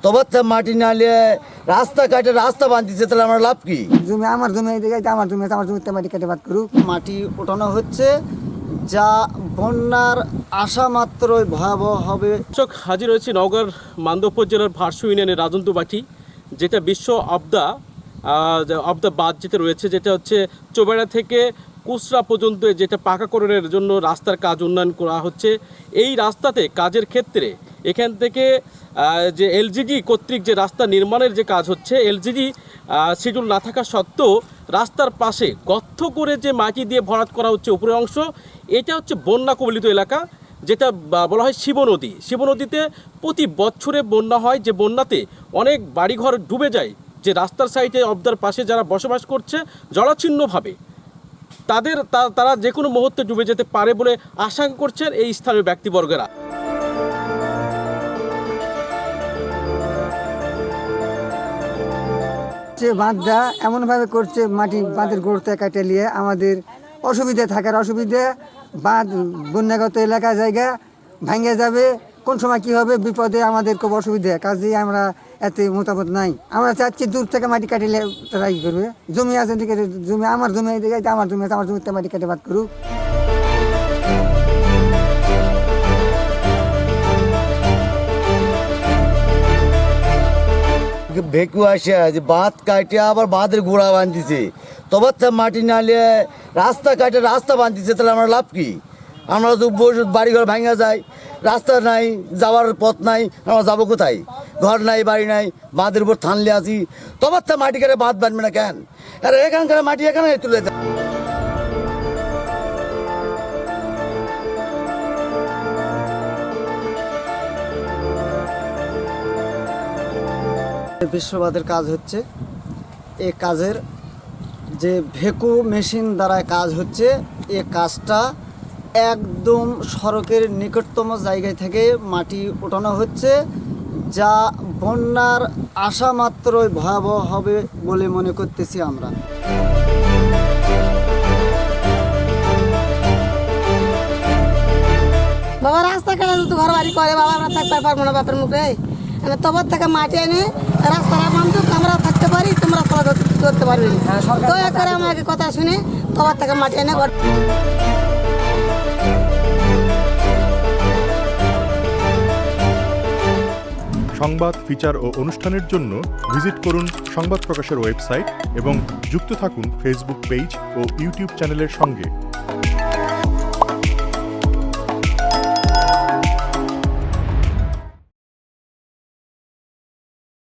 তবে মাটি নালে রাস্তা কাটে রাস্তা বাঁধতেছে, তাহলে আমার লাভ কি? জমি আমার জমি আমার জমি আছে, আমার জমিতে মাটি কেটে বাদ করুক। মাটি ওঠানো হচ্ছে, যা বন্যার আশা মাত্রই ভয়াবহ হবে। দর্শক, হাজির হয়েছি নওগাঁর মান্দব জেলার ভারসু ইউনিয়নের রাজন্তবাটি, যেটা বিশ্ব অব দ্য বাঁধ যেটা রয়েছে, যেটা হচ্ছে চোবেড়া থেকে কুসরা পর্যন্ত যেটা পাকাকরণের জন্য রাস্তার কাজ উন্নয়ন করা হচ্ছে। এই রাস্তাতে কাজের ক্ষেত্রে এখান থেকে যে এলজিডি কর্তৃক যে রাস্তা নির্মাণের যে কাজ হচ্ছে, এলজিডি শিডিউল না থাকা সত্ত্বেও রাস্তার পাশে গর্ত করে যে মাটি দিয়ে ভরাট করা হচ্ছে উপরের অংশ, এটা হচ্ছে বন্যা কবলিত এলাকা, যেটা বলা হয় শিব নদী। শিব নদীতে প্রতি বছরে বন্যা হয়, যে বন্যাতে অনেক বাড়িঘর ডুবে যায়, যে রাস্তার সাইডে অবদার পাশে যারা বসবাস করছে জলাচ্ছিন্নভাবে তারা যে কোনো মুহূর্তে ডুবে যেতে পারে বলে আশঙ্কা করছেন এই স্থানীয় ব্যক্তিবর্গেরা। যে বাঁধটা এমনভাবে করছে, মাটি বাঁধের গোড়তে কাটে নিয়ে আমাদের অসুবিধা থাকার অসুবিধা, বাঁধ বন্যাগত এলাকা জায়গা ভাঙে যাবে, কোন সময় কি হবে বিপদে আমাদের খুব অসুবিধা। কাজেই আমরা এতে মতামত নাই। আমরা চাচ্ছি দূর থেকে মাটি কাটিলে তারা কি করবে। জমি আছে দিকে, জমি আমার জমি আমার জমি আছে, আমার জমিতে মাটি কেটে বাদ করুক। ভেকু আসে যে বাঁধ কাটে আবার বাঁধের গোড়া বাঁধতেছে, তবে মাটি নালে রাস্তা কাটে রাস্তা বাঁধতেছে, তাহলে আমার লাভ কি? আমরা তো বাড়িঘর ভাঙা যায়, রাস্তা নাই, যাওয়ার পথ নাই, আমরা যাবো কোথায়? ঘর নাই, বাড়ি নাই, বাঁধের উপর থানলে আছি, তবে মাটি কাটে বাঁধ বাঁধবে না কেন? আর এখানকার মাটি এখানে তুলে দেয়। বিশ্ববাদের কাজ হচ্ছে, এই কাজের যে ভেকু মেশিন দ্বারা কাজ হচ্ছে, এই কাজটা একদম সড়কের নিকটতম জায়গায় থেকে মাটি ওঠানো হচ্ছে, যা বন্যার আশা মাত্রই ভয়াবহ হবে বলে মনে করতেছি আমরা। বাবা রাস্তা কেটে তো ঘর বাড়ি করে, বাবা আমরা থাকতে পারবো না বাপের মুখে। তবর থেকে মাটি এনে রাস্তাটা বান্ধব, আমরা থাকতে পারি, তোমরা করতে পারবে না। দয়া করে আমাকে কথা শুনে তবর থেকে মাটি এনে ঘর। সংবাদ, ফিচার ও অনুষ্ঠানের জন্য ভিজিট করুন সংবাদ প্রকাশের ওয়েবসাইট এবং যুক্ত থাকুন ফেসবুক পেজ ও ইউটিউব চ্যানেলের সঙ্গে।